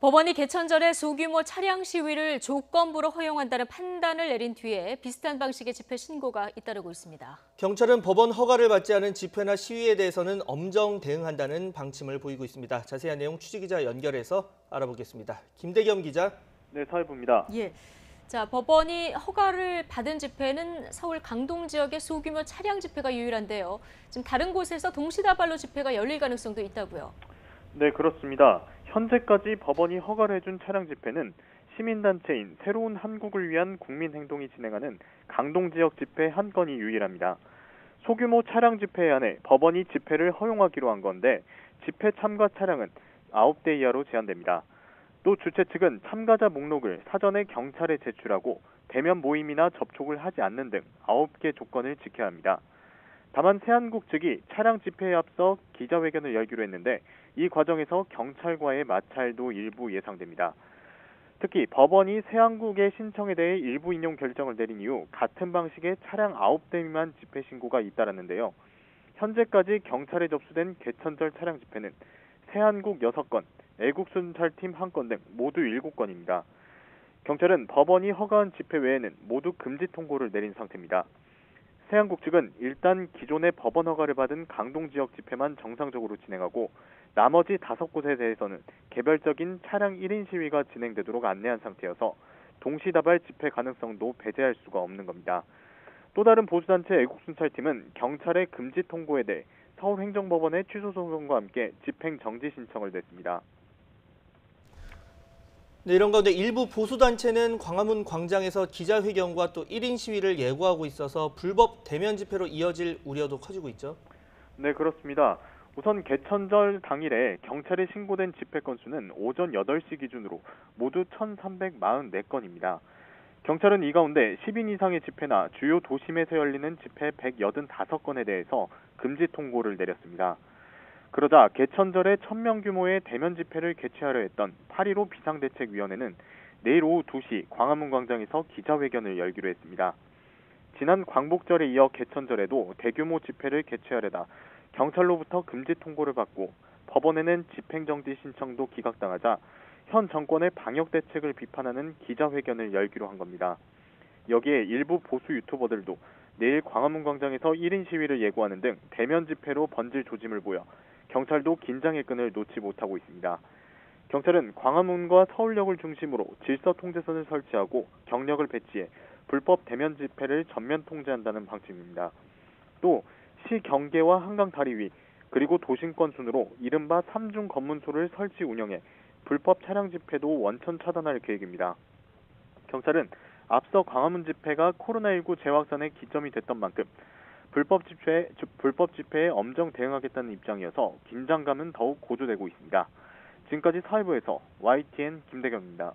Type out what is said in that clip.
법원이 개천절에 소규모 차량 시위를 조건부로 허용한다는 판단을 내린 뒤에 비슷한 방식의 집회 신고가 잇따르고 있습니다. 경찰은 법원 허가를 받지 않은 집회나 시위에 대해서는 엄정 대응한다는 방침을 보이고 있습니다. 자세한 내용 취재기자 연결해서 알아보겠습니다. 김대겸 기자. 네, 사회부입니다. 예. 법원이 허가를 받은 집회는 서울 강동 지역의 소규모 차량 집회가 유일한데요. 지금 다른 곳에서 동시다발로 집회가 열릴 가능성도 있다고요. 네, 그렇습니다. 현재까지 법원이 허가를 해준 차량 집회는 시민단체인 새로운 한국을 위한 국민행동이 진행하는 강동 지역 집회 한 건이 유일합니다. 소규모 차량 집회에 한해 법원이 집회를 허용하기로 한 건데 집회 참가 차량은 9대 이하로 제한됩니다. 또 주최 측은 참가자 목록을 사전에 경찰에 제출하고 대면 모임이나 접촉을 하지 않는 등 9개 조건을 지켜야 합니다. 다만 새한국 측이 차량 집회에 앞서 기자회견을 열기로 했는데 이 과정에서 경찰과의 마찰도 일부 예상됩니다. 특히 법원이 새한국의 신청에 대해 일부 인용 결정을 내린 이후 같은 방식의 차량 9대 미만 집회 신고가 잇따랐는데요. 현재까지 경찰에 접수된 개천절 차량 집회는 새한국 6건, 애국순찰팀 1건 등 모두 7건입니다. 경찰은 법원이 허가한 집회 외에는 모두 금지 통고를 내린 상태입니다. 새한국 측은 일단 기존의 법원 허가를 받은 강동 지역 집회만 정상적으로 진행하고 나머지 5곳에 대해서는 개별적인 차량 1인 시위가 진행되도록 안내한 상태여서 동시다발 집회 가능성도 배제할 수가 없는 겁니다. 또 다른 보수단체 애국순찰팀은 경찰의 금지 통고에 대해 서울행정법원에 취소 소송과 함께 집행 정지 신청을 냈습니다. 네, 이런 가운데 일부 보수단체는 광화문 광장에서 기자회견과 또 1인 시위를 예고하고 있어서 불법 대면 집회로 이어질 우려도 커지고 있죠. 네, 그렇습니다. 우선 개천절 당일에 경찰에 신고된 집회 건수는 오전 8시 기준으로 모두 1,344건입니다. 경찰은 이 가운데 10인 이상의 집회나 주요 도심에서 열리는 집회 185건에 대해서 금지 통고를 내렸습니다. 그러자 개천절에 1,000명 규모의 대면 집회를 개최하려 했던 8.15 비상대책위원회는 내일 오후 2시 광화문 광장에서 기자회견을 열기로 했습니다. 지난 광복절에 이어 개천절에도 대규모 집회를 개최하려다 경찰로부터 금지 통고를 받고 법원에는 집행정지 신청도 기각당하자 현 정권의 방역 대책을 비판하는 기자회견을 열기로 한 겁니다. 여기에 일부 보수 유튜버들도 내일 광화문 광장에서 1인 시위를 예고하는 등 대면 집회로 번질 조짐을 보여 경찰도 긴장의 끈을 놓지 못하고 있습니다. 경찰은 광화문과 서울역을 중심으로 질서 통제선을 설치하고 경력을 배치해 불법 대면 집회를 전면 통제한다는 방침입니다. 또 시 경계와 한강 다리 위 그리고 도심권 순으로 이른바 3중 검문소를 설치 운영해 불법 차량 집회도 원천 차단할 계획입니다. 경찰은 앞서 광화문 집회가 코로나19 재확산의 기점이 됐던 만큼 불법 집회에 엄정 대응하겠다는 입장이어서 긴장감은 더욱 고조되고 있습니다. 지금까지 사회부에서 YTN 김대겸입니다.